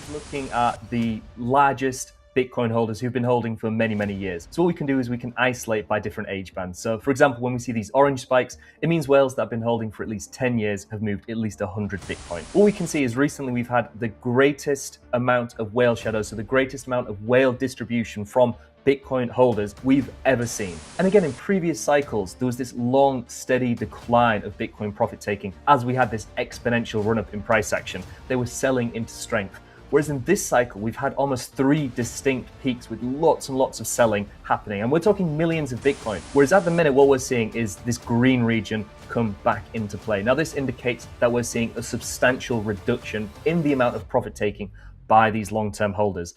looking at the largest Bitcoin holders who've been holding for many, many years. So what we can do is we can isolate by different age bands. So for example, when we see these orange spikes, it means whales that have been holding for at least 10 years have moved at least 100 Bitcoin. What we can see is recently we've had the greatest amount of whale shadows, so the greatest amount of whale distribution from Bitcoin holders we've ever seen. And again, in previous cycles, there was this long, steady decline of Bitcoin profit taking as we had this exponential run up in price action. They were selling into strength. Whereas in this cycle, we've had almost 3 distinct peaks with lots and lots of selling happening. And we're talking millions of Bitcoin. Whereas at the minute, what we're seeing is this green region come back into play. Now, this indicates that we're seeing a substantial reduction in the amount of profit taking by these long-term holders.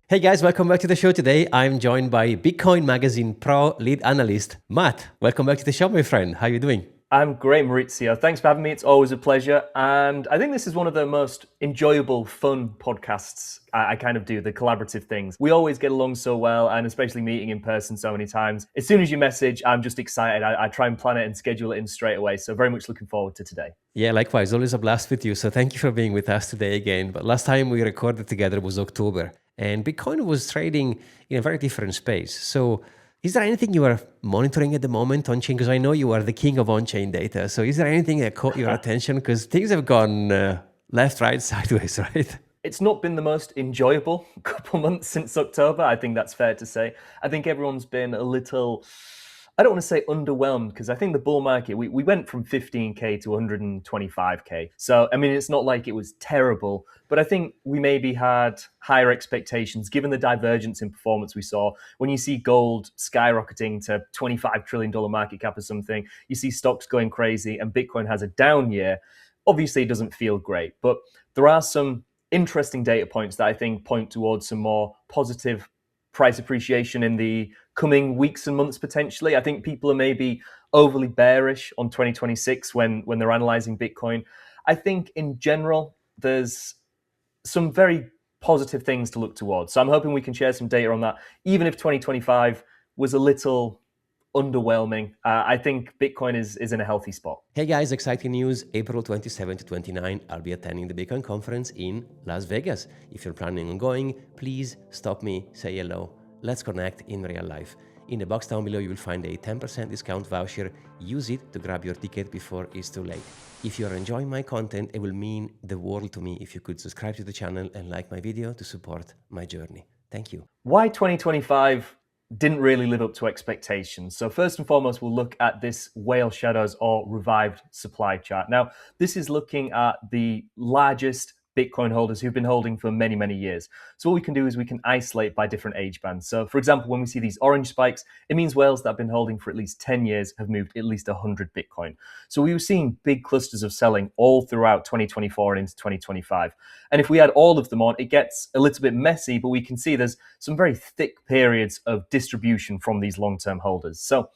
Hey guys, welcome back to the show today. I'm joined by Bitcoin Magazine Pro lead analyst, Matt. Welcome back to the show, my friend. How are you doing? I'm great, Maurizio. Thanks for having me. It's always a pleasure. And I think this is one of the most enjoyable, fun podcasts I kind of do, the collaborative things. We always get along so well, and especially meeting in person so many times. As soon as you message, I'm just excited. I try and plan it and schedule it in straight away. So very much looking forward to today. Yeah, likewise. Always a blast with you. So thank you for being with us today again. But last time we recorded together was October, and Bitcoin was trading in a very different space. So is there anything you are monitoring at the moment on-chain? Because I know you are the king of on-chain data. So is there anything that caught your attention? Because things have gone left, right, sideways, right? It's not been the most enjoyable couple months since October. I think that's fair to say. I think everyone's been a little, I don't want to say underwhelmed, because I think the bull market, we went from 15K to 125K. So, I mean, it's not like it was terrible, but I think we maybe had higher expectations given the divergence in performance we saw. When you see gold skyrocketing to $25 trillion market cap or something, you see stocks going crazy and Bitcoin has a down year. Obviously, it doesn't feel great, but there are some interesting data points that I think point towards some more positive price appreciation in the coming weeks and months potentially. I think people are maybe overly bearish on 2026 when they're analyzing Bitcoin. I think in general, there's some very positive things to look towards. So I'm hoping we can share some data on that. Even if 2025 was a little underwhelming, I think Bitcoin is in a healthy spot. Hey guys, exciting news. April 27 to 29, I'll be attending the Bitcoin conference in Las Vegas. If you're planning on going, please stop me, say hello. Let's connect in real life. In the box down below, you will find a 10% discount voucher. Use it to grab your ticket before it's too late. If you're enjoying my content, it will mean the world to me if you could subscribe to the channel and like my video to support my journey. Thank you. Why 2025 didn't really live up to expectations. So first and foremost, we'll look at this whale shadows or revived supply chart. Now, this is looking at the largest Bitcoin holders who've been holding for many, many years. So what we can do is we can isolate by different age bands. So for example, when we see these orange spikes, it means whales that have been holding for at least 10 years have moved at least 100 Bitcoin. So we were seeing big clusters of selling all throughout 2024 and into 2025. And if we add all of them on, it gets a little bit messy, but we can see there's some very thick periods of distribution from these long-term holders. So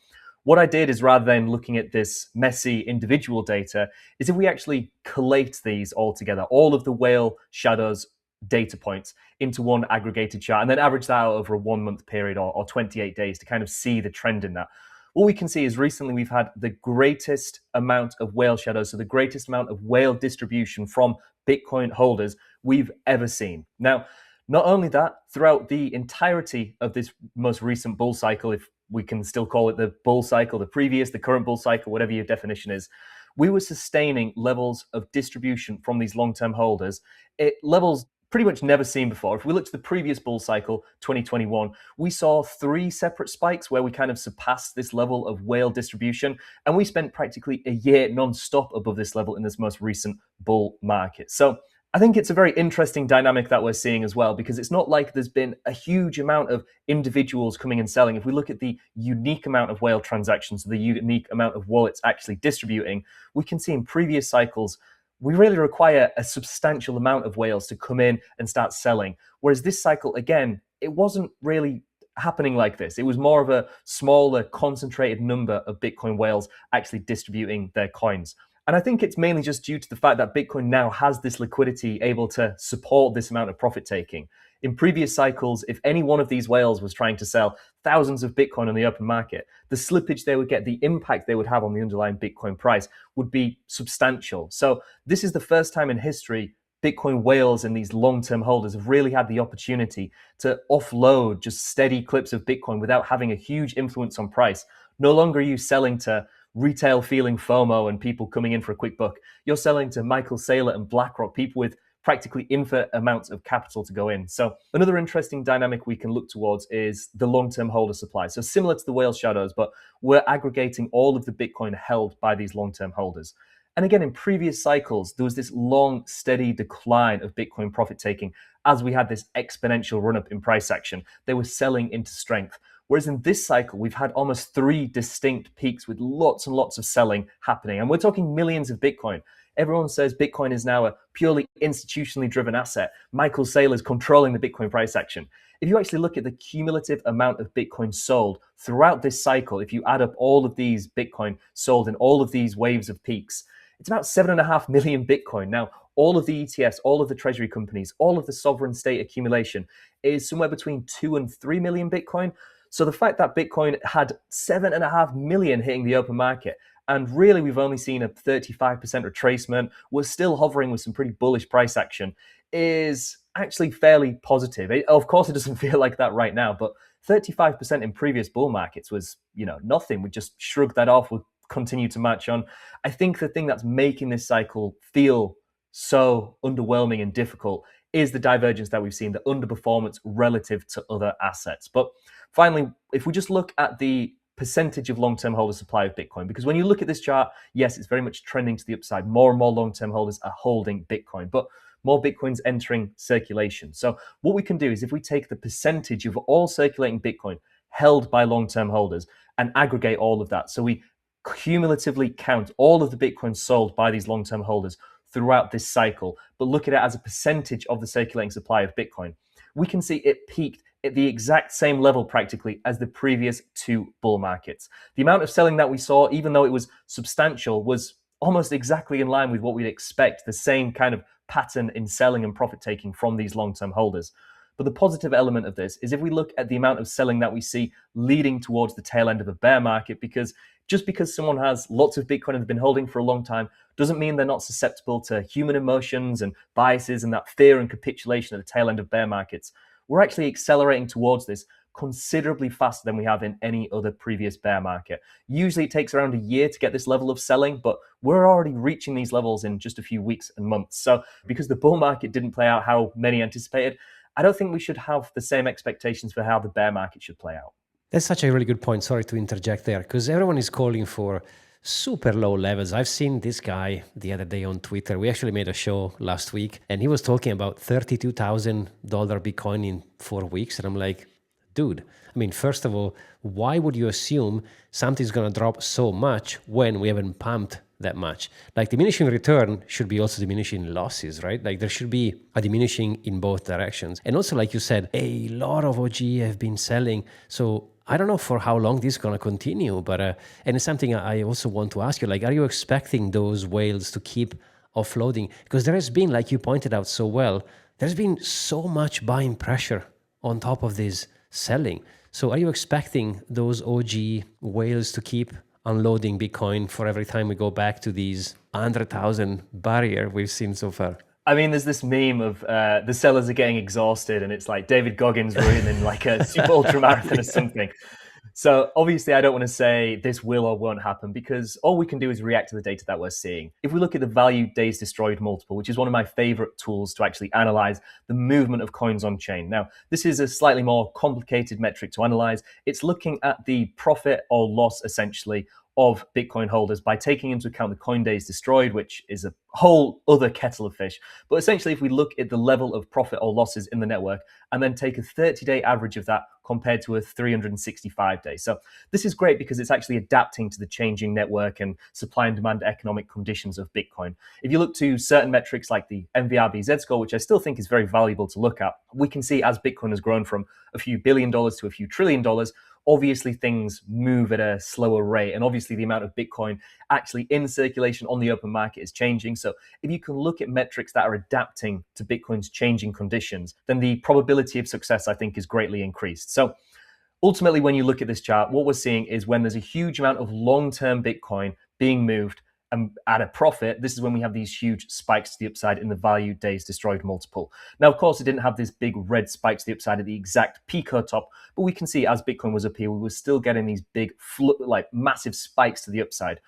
what I did is, rather than looking at this messy individual data, is if we actually collate these all together, all of the whale shadows data points into one aggregated chart, and then average that out over a 1-month period or 28 days to kind of see the trend in that. What we can see is recently we've had the greatest amount of whale shadows, so the greatest amount of whale distribution from Bitcoin holders we've ever seen. Now, not only that, throughout the entirety of this most recent bull cycle, if we can still call it the bull cycle, the current bull cycle, whatever your definition is, we were sustaining levels of distribution from these long-term holders at levels pretty much never seen before. If we look to the previous bull cycle, 2021, we saw 3 separate spikes where we kind of surpassed this level of whale distribution, and we spent practically a year non-stop above this level in this most recent bull market. So I think it's a very interesting dynamic that we're seeing as well, because it's not like there's been a huge amount of individuals coming and selling. If we look at the unique amount of whale transactions, the unique amount of wallets actually distributing, we can see in previous cycles, we really require a substantial amount of whales to come in and start selling. Whereas this cycle, again, it wasn't really happening like this. It was more of a smaller, concentrated number of Bitcoin whales actually distributing their coins. And I think it's mainly just due to the fact that Bitcoin now has this liquidity able to support this amount of profit taking. In previous cycles, if any one of these whales was trying to sell thousands of Bitcoin on the open market, the slippage they would get, the impact they would have on the underlying Bitcoin price would be substantial. So this is the first time in history Bitcoin whales and these long-term holders have really had the opportunity to offload just steady clips of Bitcoin without having a huge influence on price. No longer are you selling to retail feeling FOMO and people coming in for a quick buck. You're selling to Michael Saylor and BlackRock, people with practically infinite amounts of capital to go in. So another interesting dynamic we can look towards is the long-term holder supply. So similar to the whale shadows, but we're aggregating all of the Bitcoin held by these long-term holders. And again, in previous cycles, there was this long, steady decline of Bitcoin profit taking as we had this exponential run up in price action. They were selling into strength. Whereas in this cycle, we've had almost 3 distinct peaks with lots and lots of selling happening. And we're talking millions of Bitcoin. Everyone says Bitcoin is now a purely institutionally driven asset. Michael Saylor is controlling the Bitcoin price action. If you actually look at the cumulative amount of Bitcoin sold throughout this cycle, if you add up all of these Bitcoin sold in all of these waves of peaks, it's about 7.5 million Bitcoin. Now, all of the ETFs, all of the treasury companies, all of the sovereign state accumulation is somewhere between 2 and 3 million Bitcoin. So the fact that Bitcoin had 7.5 million hitting the open market, and really we've only seen a 35% retracement, we're still hovering with some pretty bullish price action, is actually fairly positive. Of course, it doesn't feel like that right now, but 35% in previous bull markets was, nothing. We just shrugged that off. We'll continue to march on. I think the thing that's making this cycle feel so underwhelming and difficult is the divergence that we've seen, the underperformance relative to other assets. But finally, if we just look at the percentage of long-term holder supply of Bitcoin, because when you look at this chart, yes, it's very much trending to the upside. More and more long-term holders are holding Bitcoin, but more Bitcoin's entering circulation. So what we can do is if we take the percentage of all circulating Bitcoin held by long-term holders and aggregate all of that, so we cumulatively count all of the Bitcoin sold by these long-term holders throughout this cycle, but look at it as a percentage of the circulating supply of Bitcoin, we can see it peaked at the exact same level practically as the previous 2 bull markets. The amount of selling that we saw, even though it was substantial, was almost exactly in line with what we'd expect, the same kind of pattern in selling and profit taking from these long-term holders. But the positive element of this is if we look at the amount of selling that we see leading towards the tail end of a bear market, because just because someone has lots of Bitcoin and has been holding for a long time doesn't mean they're not susceptible to human emotions and biases and that fear and capitulation at the tail end of bear markets. We're actually accelerating towards this considerably faster than we have in any other previous bear market. Usually it takes around a year to get this level of selling, but we're already reaching these levels in just a few weeks and months. So because the bull market didn't play out how many anticipated, I don't think we should have the same expectations for how the bear market should play out. That's such a really good point. Sorry to interject there, because everyone is calling for super low levels. I've seen this guy the other day on Twitter. We actually made a show last week, and he was talking about $32,000 Bitcoin in 4 weeks. And I'm like, dude, I mean, first of all, why would you assume something's going to drop so much when we haven't pumped that much? Like diminishing return should be also diminishing losses, right? Like there should be a diminishing in both directions. And also, like you said, a lot of OG have been selling. So I don't know for how long this is going to continue, but and it's something I also want to ask you, like, are you expecting those whales to keep offloading? Because there has been, like you pointed out so well, there's been so much buying pressure on top of this selling. So are you expecting those OG whales to keep unloading Bitcoin for every time we go back to these 100,000 barrier we've seen so far? I mean, there's this meme of the sellers are getting exhausted, and it's like David Goggins running like a super ultra marathon or something. So obviously, I don't want to say this will or won't happen because all we can do is react to the data that we're seeing. If we look at the value days destroyed multiple, which is one of my favorite tools to actually analyze the movement of coins on chain. Now, this is a slightly more complicated metric to analyze. It's looking at the profit or loss essentially of Bitcoin holders by taking into account the coin days destroyed, which is a whole other kettle of fish. But essentially, if we look at the level of profit or losses in the network and then take a 30-day average of that compared to a 365-day. So this is great because it's actually adapting to the changing network and supply and demand economic conditions of Bitcoin. If you look to certain metrics like the MVRBZ score, which I still think is very valuable to look at, we can see as Bitcoin has grown from a few $billion to a few $1 trillion, obviously things move at a slower rate. And obviously the amount of Bitcoin actually in circulation on the open market is changing. So if you can look at metrics that are adapting to Bitcoin's changing conditions, then the probability of success, I think, is greatly increased. So ultimately, when you look at this chart, what we're seeing is when there's a huge amount of long-term Bitcoin being moved at a profit, this is when we have these huge spikes to the upside in the value days destroyed multiple. Now, of course, it didn't have this big red spike to the upside at the exact pico top, but we can see as Bitcoin was up here, we were still getting these big, like massive spikes to the upside.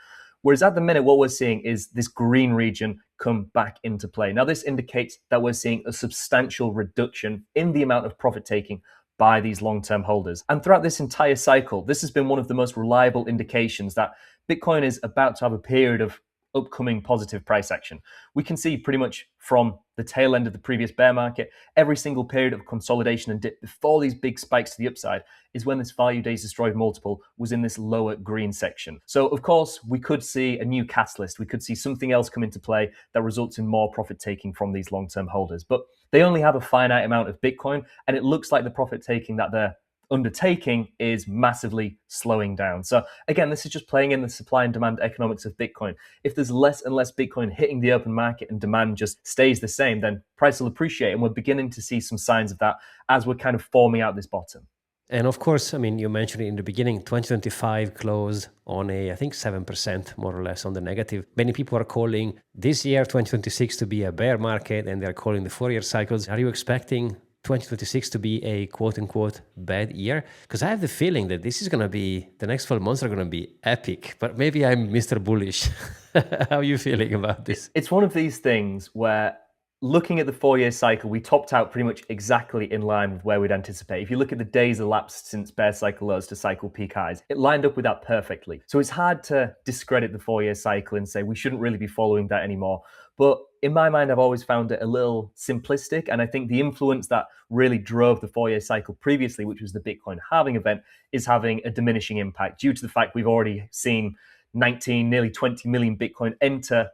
Whereas at the minute, what we're seeing is this green region come back into play. Now, this indicates that we're seeing a substantial reduction in the amount of profit taking by these long-term holders. And throughout this entire cycle, this has been one of the most reliable indications that Bitcoin is about to have a period of upcoming positive price action. We can see pretty much from the tail end of the previous bear market, every single period of consolidation and dip before these big spikes to the upside is when this value days destroyed multiple was in this lower green section. So of course, we could see a new catalyst. We could see something else come into play that results in more profit taking from these long-term holders. But they only have a finite amount of Bitcoin, and it looks like the profit taking that they're undertaking is massively slowing down. So again, this is just playing in the supply and demand economics of Bitcoin. If there's less and less Bitcoin hitting the open market and demand just stays the same, then price will appreciate. And we're beginning to see some signs of that as we're kind of forming out this bottom. And of course, I mean, you mentioned it in the beginning, 2025 closed on I think 7% more or less on the negative. Many people are calling this year, 2026, to be a bear market, and they're calling the 4-year cycles. Are you expecting 2026 to be a quote unquote bad year? Because I have the feeling that this is going to be, the next 12 months are going to be epic, but maybe I'm Mr. Bullish. How are you feeling about this? It's one of these things where looking at the 4-year cycle, we topped out pretty much exactly in line with where we'd anticipate. If you look at the days elapsed since bear cycle lows to cycle peak highs, it lined up with that perfectly. So it's hard to discredit the 4-year cycle and say we shouldn't really be following that anymore. But in my mind, I've always found it a little simplistic. And I think the influence that really drove the 4-year cycle previously, which was the Bitcoin halving event, is having a diminishing impact due to the fact we've already seen 19, nearly 20 million Bitcoin enter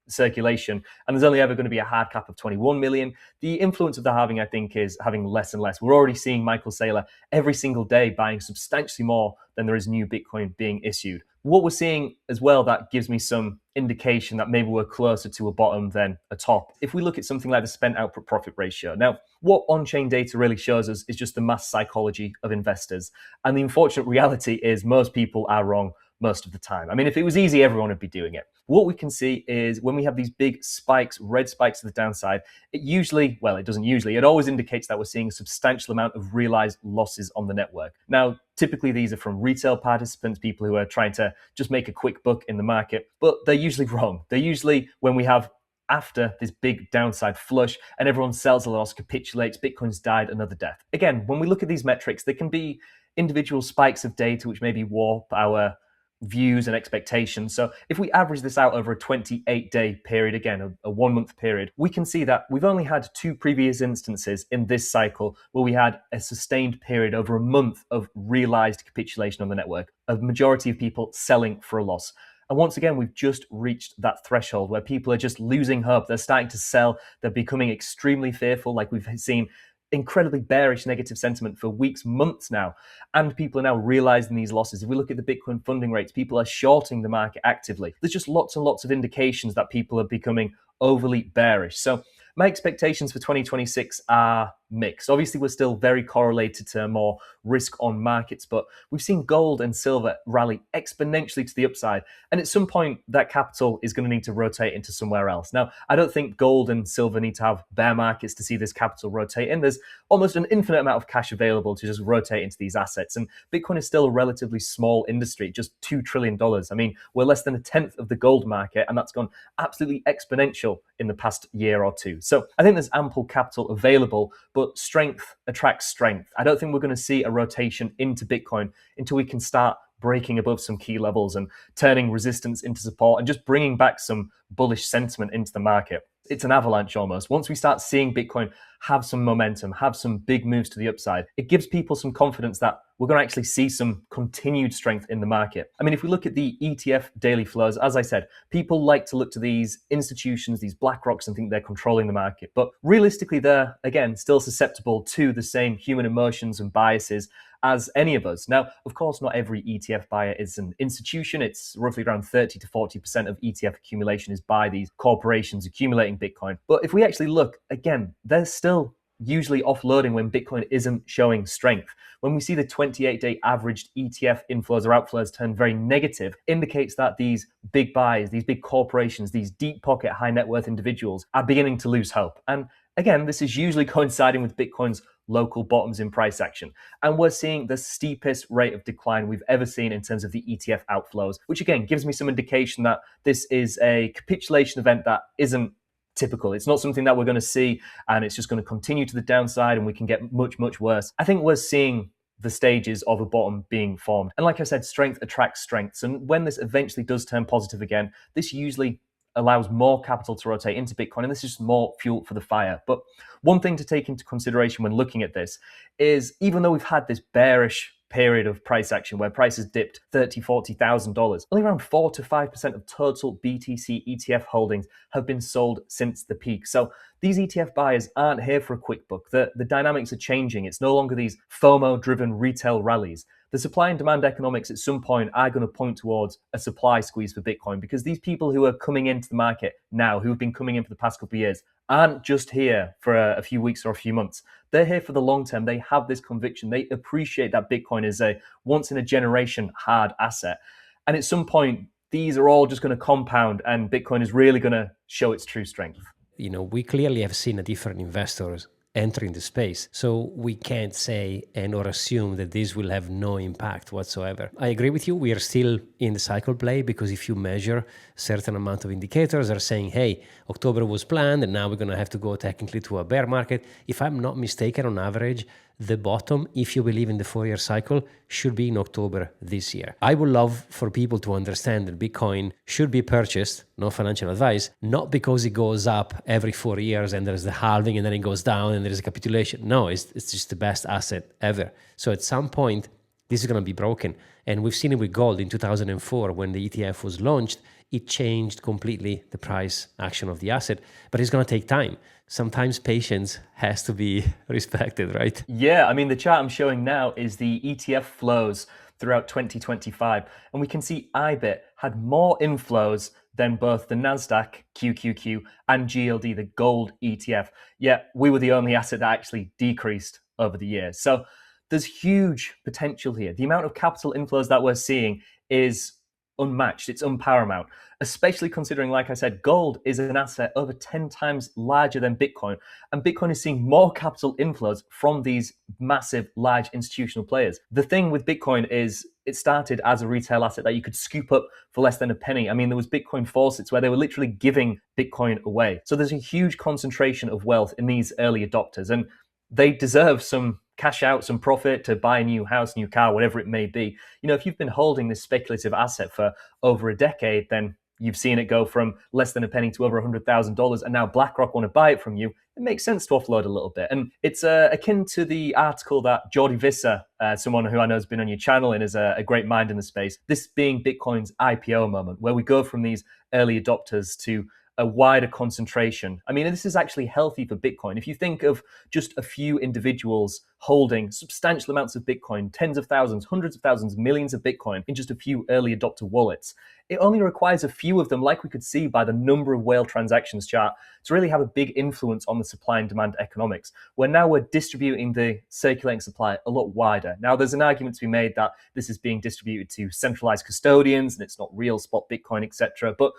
circulation, and there's only ever going to be a hard cap of 21 million. The influence of the halving, I think, is having less and less. We're already seeing Michael Saylor every single day buying substantially more than there is new Bitcoin being issued. What we're seeing as well that gives me some indication that maybe we're closer to a bottom than a top. If we look at something like the spent output profit ratio. Now, what on-chain data really shows us is just the mass psychology of investors. And the unfortunate reality is most people are wrong most of the time. I mean, if it was easy, everyone would be doing it. What we can see is when we have these big spikes, red spikes to the downside, it usually, well, it doesn't usually, it always indicates that we're seeing a substantial amount of realized losses on the network. Now, typically these are from retail participants, people who are trying to just make a quick buck in the market, but they're usually wrong. They're usually when we have after this big downside flush and everyone sells a loss, capitulates, Bitcoin's died another death. Again, when we look at these metrics, there can be individual spikes of data which maybe warp our views and expectations. So if we average this out over a 28-day period, again, a 1-month period, we can see that we've only had 2 previous instances in this cycle where we had a sustained period over a month of realized capitulation on the network, a majority of people selling for a loss. And once again, we've just reached that threshold where people are just losing hope. They're starting to sell. They're becoming extremely fearful, like we've seen incredibly bearish negative sentiment for weeks, months now, and people are now realizing these losses. If we look at the Bitcoin funding rates, people are shorting the market actively. There's just lots and lots of indications that people are becoming overly bearish. So my expectations for 2026 are mixed. Obviously, we're still very correlated to more risk on markets, but we've seen gold and silver rally exponentially to the upside. And at some point, that capital is going to need to rotate into somewhere else. Now, I don't think gold and silver need to have bear markets to see this capital rotate in. There's almost an infinite amount of cash available to just rotate into these assets. And Bitcoin is still a relatively small industry, just $2 trillion. I mean, we're less than a tenth of the gold market, and that's gone absolutely exponential in the past year or two. So I think there's ample capital available, but strength attracts strength. I don't think we're going to see a rotation into Bitcoin until we can start breaking above some key levels and turning resistance into support and just bringing back some bullish sentiment into the market. It's an avalanche almost. Once we start seeing Bitcoin have some momentum, have some big moves to the upside, it gives people some confidence that we're going to actually see some continued strength in the market. I mean, if we look at the ETF daily flows, as I said, people like to look to these institutions, these BlackRocks, and think they're controlling the market. But realistically, they're, again, still susceptible to the same human emotions and biases as any of us. Now, of course, not every ETF buyer is an institution. It's roughly around 30 to 40% of ETF accumulation is by these corporations accumulating Bitcoin. But if we actually look, again, they're still usually offloading when Bitcoin isn't showing strength. When we see the 28-day averaged ETF inflows or outflows turn very negative, indicates that these big buys, these big corporations, these deep pocket high net worth individuals are beginning to lose hope. And again, this is usually coinciding with Bitcoin's local bottoms in price action. And we're seeing the steepest rate of decline we've ever seen in terms of the ETF outflows, which again gives me some indication that this is a capitulation event that isn't typical. It's not something that we're going to see and it's just going to continue to the downside and we can get much, much worse. I think we're seeing the stages of a bottom being formed. And like I said, strength attracts strengths. And when this eventually does turn positive again, this usually allows more capital to rotate into Bitcoin, and this is just more fuel for the fire. But one thing to take into consideration when looking at this is even though we've had this bearish period of price action where prices dipped $30,000, $40,000, only around 4 to 5% of total BTC ETF holdings have been sold since the peak. So these ETF buyers aren't here for a quick buck. The dynamics are changing. It's no longer these FOMO-driven retail rallies. The supply and demand economics at some point are going to point towards a supply squeeze for Bitcoin, because these people who are coming into the market now, who have been coming in for the past couple of years, aren't just here for a few weeks or a few months. They're here for the long term. They have this conviction. They appreciate that Bitcoin is a once in a generation hard asset. And at some point, these are all just going to compound and Bitcoin is really going to show its true strength. We clearly have seen a different investors entering the space. So we can't say and or assume that this will have no impact whatsoever. I agree with you. We are still in the cycle play, because if you measure certain amount of indicators are saying, hey, October was planned and now we're going to have to go technically to a bear market. If I'm not mistaken, on average, the bottom, if you believe in the 4-year cycle, should be in October this year. I would love for people to understand that Bitcoin should be purchased, no financial advice, not because it goes up every 4 years and there's the halving and then it goes down and there's a capitulation. No, it's just the best asset ever. So at some point, this is going to be broken. And we've seen it with gold in 2004 when the ETF was launched. It changed completely the price action of the asset, but it's going to take time. Sometimes patience has to be respected, right? Yeah, I mean, the chart I'm showing now is the ETF flows throughout 2025. And we can see IBIT had more inflows than both the NASDAQ, QQQ, and GLD, the gold ETF. Yet we were the only asset that actually decreased over the year. So there's huge potential here. The amount of capital inflows that we're seeing is unmatched. It's unparamount, especially considering, like I said, gold is an asset over 10 times larger than Bitcoin. And Bitcoin is seeing more capital inflows from these massive, large institutional players. The thing with Bitcoin is it started as a retail asset that you could scoop up for less than a penny. I mean, there was Bitcoin faucets where they were literally giving Bitcoin away. So there's a huge concentration of wealth in these early adopters, and they deserve some cash out, some profit to buy a new house, new car, whatever it may be. If you've been holding this speculative asset for over a decade, then you've seen it go from less than a penny to over $100,000, and now BlackRock want to buy it from you. It makes sense to offload a little bit. And it's akin to the article that Jordi Visser, someone who I know has been on your channel and is a great mind in the space, this being Bitcoin's IPO moment, where we go from these early adopters to a wider concentration. I mean, this is actually healthy for Bitcoin. If you think of just a few individuals holding substantial amounts of Bitcoin, tens of thousands, hundreds of thousands, millions of Bitcoin in just a few early adopter wallets, it only requires a few of them, like we could see by the number of whale transactions chart, to really have a big influence on the supply and demand economics, where now we're distributing the circulating supply a lot wider. Now, there's an argument to be made that this is being distributed to centralized custodians and it's not real spot Bitcoin, etc. But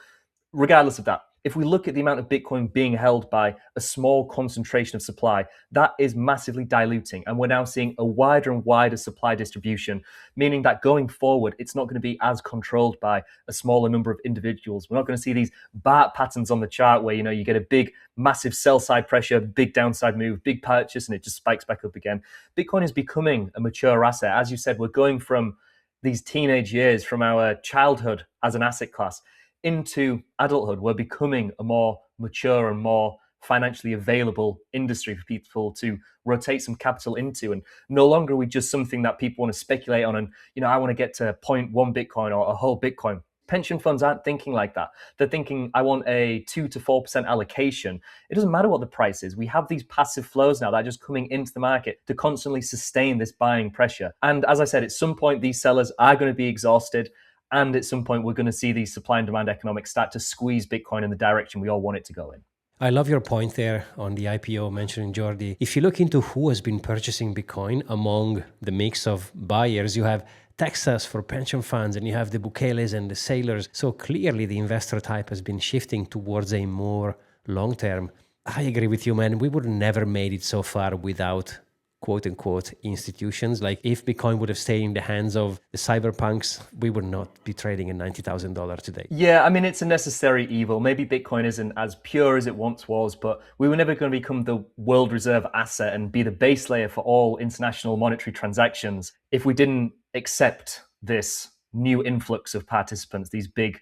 regardless of that, if we look at the amount of Bitcoin being held by a small concentration of supply, that is massively diluting. And we're now seeing a wider and wider supply distribution, meaning that going forward, it's not going to be as controlled by a smaller number of individuals. We're not going to see these BART patterns on the chart where, you get a big, massive sell side pressure, big downside move, big purchase, and it just spikes back up again. Bitcoin is becoming a mature asset. As you said, we're going from these teenage years, from our childhood as an asset class, into adulthood. We're becoming a more mature and more financially available industry for people to rotate some capital into. And no longer are we just something that people want to speculate on and, I want to get to 0.1 Bitcoin or a whole Bitcoin. Pension funds aren't thinking like that. They're thinking, I want a 2 to 4% allocation. It doesn't matter what the price is. We have these passive flows now that are just coming into the market to constantly sustain this buying pressure. And as I said, at some point, these sellers are going to be exhausted. And at some point, we're going to see these supply and demand economics start to squeeze Bitcoin in the direction we all want it to go in. I love your point there on the IPO mentioning Jordi. If you look into who has been purchasing Bitcoin among the mix of buyers, you have Texas for pension funds and you have the Bukeles and the sailors. So clearly the investor type has been shifting towards a more long-term. I agree with you, man. We would have never made it so far without quote unquote institutions. Like if Bitcoin would have stayed in the hands of the cyberpunks, we would not be trading at $90,000 today. Yeah, I mean, it's a necessary evil. Maybe Bitcoin isn't as pure as it once was, but we were never going to become the world reserve asset and be the base layer for all international monetary transactions if we didn't accept this new influx of participants, these big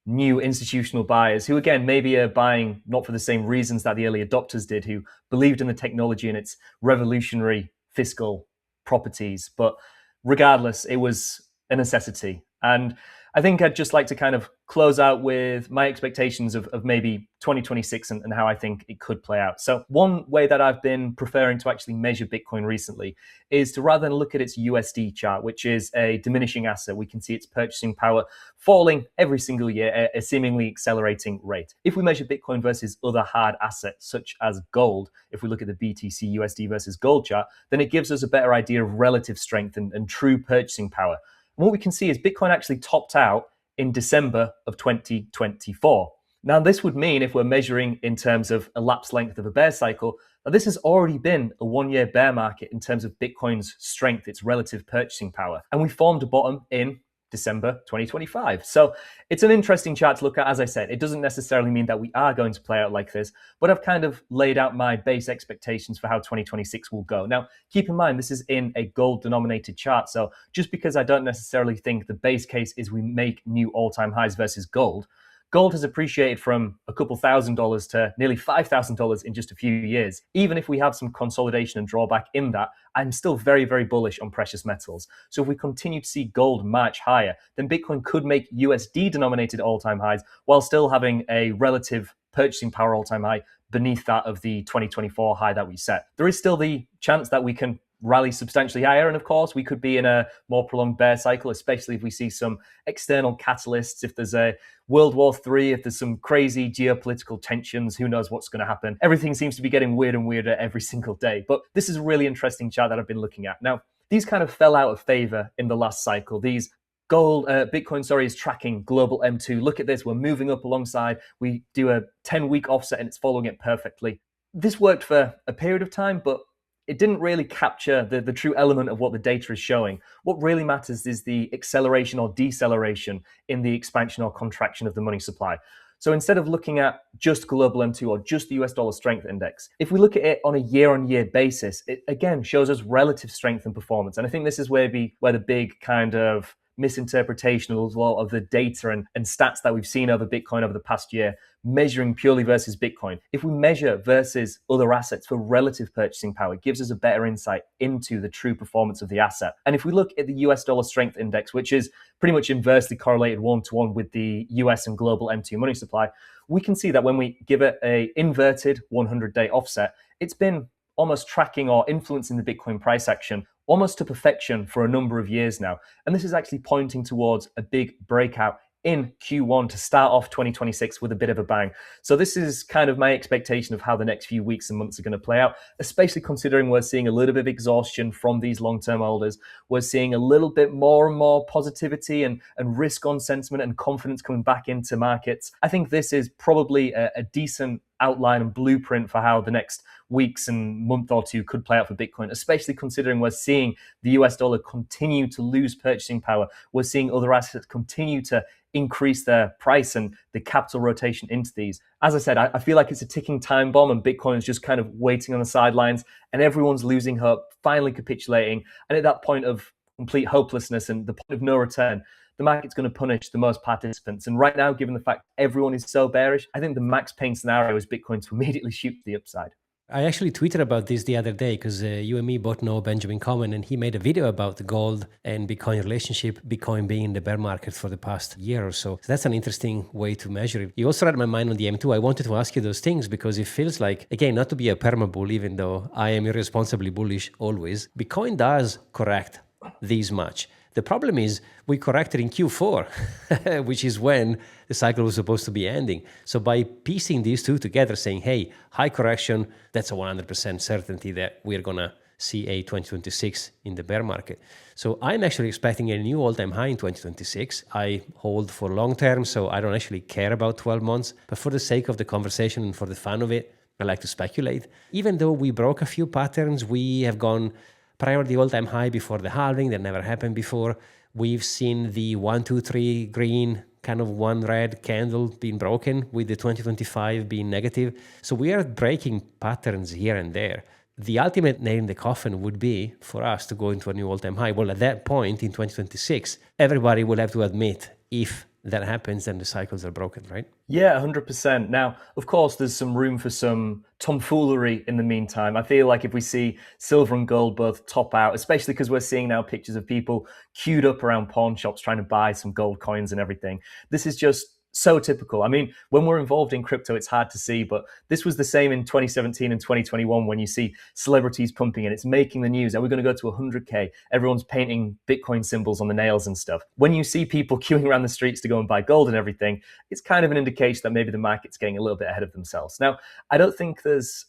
new institutional buyers who, again, maybe are buying not for the same reasons that the early adopters did, who believed in the technology and its revolutionary fiscal properties. But regardless, it was a necessity. And I think I'd just like to kind of close out with my expectations of maybe 2026 and how I think it could play out. So one way that I've been preferring to actually measure Bitcoin recently is to, rather than look at its USD chart, which is a diminishing asset, we can see its purchasing power falling every single year at a seemingly accelerating rate. If we measure Bitcoin versus other hard assets, such as gold, if we look at the BTC USD versus gold chart, then it gives us a better idea of relative strength and true purchasing power. And what we can see is Bitcoin actually topped out in December of 2024. Now, this would mean, if we're measuring in terms of elapsed length of a bear cycle, that this has already been a one-year bear market in terms of Bitcoin's strength, its relative purchasing power. And we formed a bottom in December 2025. So it's an interesting chart to look at. As I said, it doesn't necessarily mean that we are going to play out like this, but I've kind of laid out my base expectations for how 2026 will go. Now, keep in mind, this is in a gold denominated chart. So just because I don't necessarily think the base case is we make new all-time highs versus gold, gold has appreciated from a couple $1,000s to nearly $5,000 in just a few years. Even if we have some consolidation and drawback in that, I'm still very, very bullish on precious metals. So if we continue to see gold march higher, then Bitcoin could make USD denominated all-time highs while still having a relative purchasing power all-time high beneath that of the 2024 high that we set. There is still the chance that we can rally substantially higher. And of course, we could be in a more prolonged bear cycle, especially if we see some external catalysts. If there's a World War III, if there's some crazy geopolitical tensions, who knows what's going to happen. Everything seems to be getting weirder and weirder every single day. But this is a really interesting chart that I've been looking at. Now, these kind of fell out of favor in the last cycle. These Bitcoin, is tracking global M2. Look at this. We're moving up alongside. We do a 10-week offset and it's following it perfectly. This worked for a period of time, but it didn't really capture the true element of what the data is showing. What really matters is the acceleration or deceleration in the expansion or contraction of the money supply. So instead of looking at just global M2 or just the US dollar strength index, if we look at it on a year-on-year basis, it again shows us relative strength and performance. And I think this is where the big kind of misinterpretation of a lot of the data and stats that we've seen over Bitcoin over the past year, measuring purely versus Bitcoin. If we measure versus other assets for relative purchasing power, it gives us a better insight into the true performance of the asset. And if we look at the US dollar strength index, which is pretty much inversely correlated one-to-one with the US and global M2 money supply, we can see that when we give it a inverted 100-day offset, it's been almost tracking or influencing the Bitcoin price action almost to perfection for a number of years now. And this is actually pointing towards a big breakout in Q1 to start off 2026 with a bit of a bang. So this is kind of my expectation of how the next few weeks and months are going to play out, especially considering we're seeing a little bit of exhaustion from these long-term holders. We're seeing a little bit more and more positivity and risk on sentiment and confidence coming back into markets. I think this is probably a decent outline and blueprint for how the next weeks and month or two could play out for Bitcoin, especially considering we're seeing the US dollar continue to lose purchasing power. We're seeing other assets continue to increase their price and the capital rotation into these. As I said, I feel like it's a ticking time bomb and Bitcoin is just kind of waiting on the sidelines and everyone's losing hope, finally capitulating. And at that point of complete hopelessness and the point of no return, the market's going to punish the most participants. And right now, given the fact everyone is so bearish, I think the max pain scenario is Bitcoin to immediately shoot to the upside. I actually tweeted about this the other day because you and me both know Benjamin Common, and he made a video about the gold and Bitcoin relationship, Bitcoin being in the bear market for the past year or so. So that's an interesting way to measure it. You also read my mind on the M2. I wanted to ask you those things because it feels like, again, not to be a perma bull, even though I am irresponsibly bullish always, Bitcoin does correct this much. The problem is we corrected in Q4, which is when the cycle was supposed to be ending. So by piecing these two together, saying, hey, high correction, that's a 100% certainty that we're going to see a 2026 in the bear market. So I'm actually expecting a new all-time high in 2026. I hold for long term, so I don't actually care about 12 months. But for the sake of the conversation and for the fun of it, I like to speculate. Even though we broke a few patterns, we have gone prior to the all-time high before the halving. That never happened before. We've seen the 1, 2, 3 green, kind of one red candle being broken with the 2025 being negative. So we are breaking patterns here and there. The ultimate nail in the coffin would be for us to go into a new all-time high. Well, at that point in 2026, everybody will have to admit if that happens, then the cycles are broken, right? Yeah, 100%. Now, of course, there's some room for some tomfoolery in the meantime. I feel like if we see silver and gold both top out, especially because we're seeing now pictures of people queued up around pawn shops trying to buy some gold coins and everything, this is just so typical. I mean, when we're involved in crypto, it's hard to see, but this was the same in 2017 and 2021 when you see celebrities pumping and it's making the news. Are we going to go to 100K? Everyone's painting Bitcoin symbols on the nails and stuff. When you see people queuing around the streets to go and buy gold and everything, it's kind of an indication that maybe the market's getting a little bit ahead of themselves. Now, I don't think there's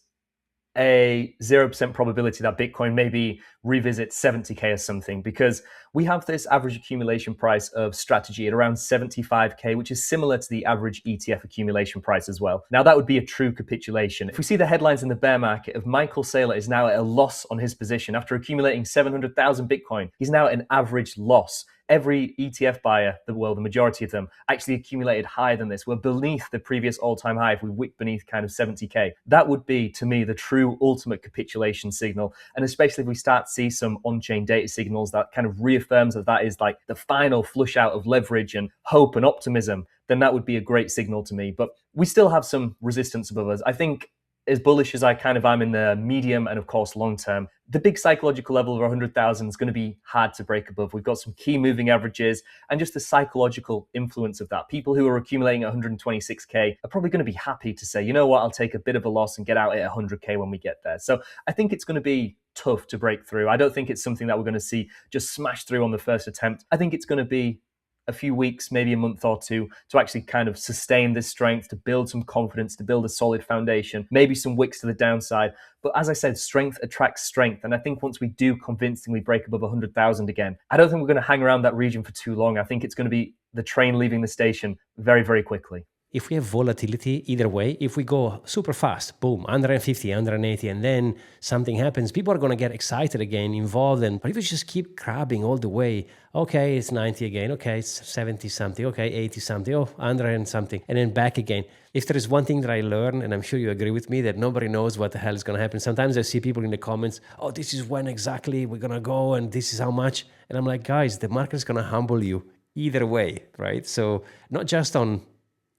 a 0% probability that Bitcoin maybe revisits 70K or something, because we have this average accumulation price of strategy at around 75K, which is similar to the average ETF accumulation price as well. Now, that would be a true capitulation. If we see the headlines in the bear market of Michael Saylor is now at a loss on his position after accumulating 700,000 Bitcoin, he's now at an average loss. Every ETF buyer, the majority of them, actually accumulated higher than this. We're beneath the previous all-time high if we wick beneath kind of 70K. That would be, to me, the true ultimate capitulation signal. And especially if we start to see some on-chain data signals that kind of reaffirms that is like the final flush out of leverage and hope and optimism, then that would be a great signal to me. But we still have some resistance above us. I think as bullish as I kind of am in the medium and of course long term, the big psychological level of 100,000 is going to be hard to break above. We've got some key moving averages and just the psychological influence of that. People who are accumulating 126K are probably going to be happy to say, you know what, I'll take a bit of a loss and get out at 100K when we get there. So I think it's going to be tough to break through. I don't think it's something that we're going to see just smash through on the first attempt. I think it's going to be a few weeks, maybe a month or two, to actually kind of sustain this strength, to build some confidence, to build a solid foundation, maybe some wicks to the downside. But as I said, strength attracts strength. And I think once we do convincingly break above 100,000 again, I don't think we're going to hang around that region for too long. I think it's going to be the train leaving the station very, very quickly. If we have volatility either way, if we go super fast, boom, 150, 180, and then something happens, people are going to get excited again, involved. But if we just keep crabbing all the way, okay, it's 90 again, okay, it's 70 something, okay, 80 something, oh, 100 and something, and then back again. If there is one thing that I learned, and I'm sure you agree with me, that nobody knows what the hell is going to happen. Sometimes I see people in the comments, oh, this is when exactly we're going to go, and this is how much. And I'm like, guys, the market is going to humble you either way, right? So not just on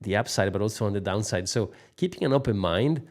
the upside, but also on the downside. So keeping an open mind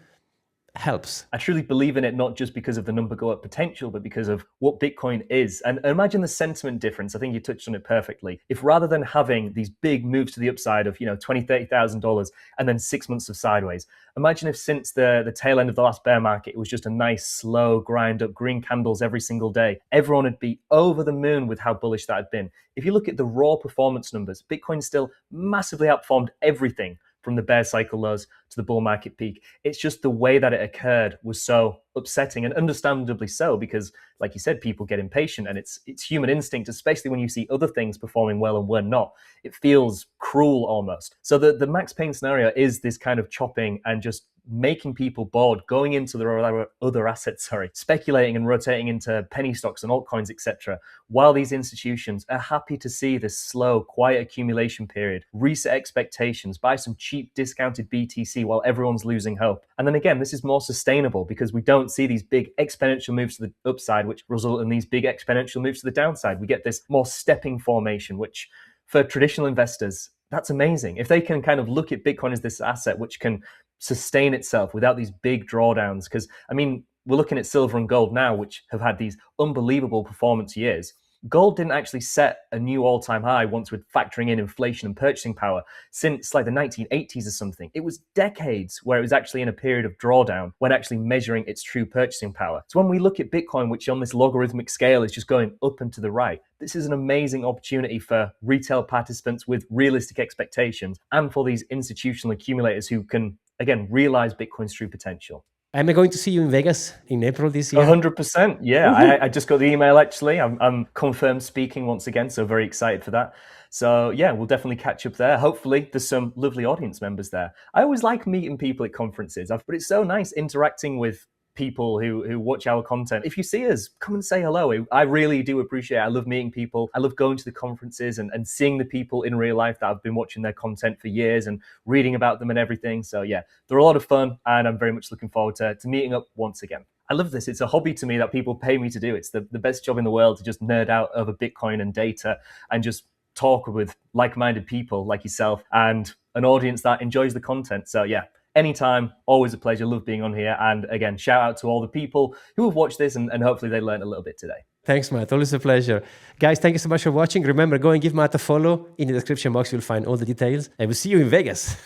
helps. I truly believe in it, not just because of the number go up potential, but because of what Bitcoin is. And imagine the sentiment difference. I think you touched on it perfectly. If rather than having these big moves to the upside of, $20,000, $30,000 and then 6 months of sideways, imagine if since the tail end of the last bear market, it was just a nice, slow grind up, green candles every single day. Everyone would be over the moon with how bullish that had been. If you look at the raw performance numbers, Bitcoin still massively outperformed everything from the bear cycle lows to the bull market peak. It's just the way that it occurred was so upsetting, and understandably so, because like you said, people get impatient, and it's human instinct, especially when you see other things performing well and we're not. It feels cruel almost. So the Max Payne scenario is this kind of chopping and just making people bored, going into their other assets, speculating and rotating into penny stocks and altcoins, etc., while these institutions are happy to see this slow, quiet accumulation period, reset expectations, buy some cheap discounted BTC while everyone's losing hope. And then again, this is more sustainable because we don't see these big exponential moves to the upside, which result in these big exponential moves to the downside. We get this more stepping formation, which for traditional investors, that's amazing. If they can kind of look at Bitcoin as this asset which can sustain itself without these big drawdowns, because I mean, we're looking at silver and gold now, which have had these unbelievable performance years. Gold didn't actually set a new all-time high once we're factoring in inflation and purchasing power since like the 1980s or something. It was decades where it was actually in a period of drawdown when actually measuring its true purchasing power. So when we look at Bitcoin, which on this logarithmic scale is just going up and to the right, this is an amazing opportunity for retail participants with realistic expectations and for these institutional accumulators who can, again, realize Bitcoin's true potential. Am I going to see you in Vegas in April this year? 100%. Yeah, I just got the email actually. I'm confirmed speaking once again, so very excited for that. So yeah, we'll definitely catch up there. Hopefully, there's some lovely audience members there. I always like meeting people at conferences, but it's so nice interacting with people who watch our content. If you see us, come and say hello. I really do appreciate it. I love meeting people. I love going to the conferences and seeing the people in real life that I've been watching their content for years and reading about them and everything. So yeah, they're a lot of fun, and I'm very much looking forward to meeting up once again. I love this. It's a hobby to me that people pay me to do. It's the best job in the world to just nerd out over Bitcoin and data and just talk with like-minded people like yourself and an audience that enjoys the content. So yeah, anytime, always a pleasure. Love being on here. And again, shout out to all the people who have watched this and hopefully they learned a little bit today. Thanks, Matt. Always a pleasure. Guys, thank you so much for watching. Remember, go and give Matt a follow. In the description box, you'll find all the details. And we'll see you in Vegas.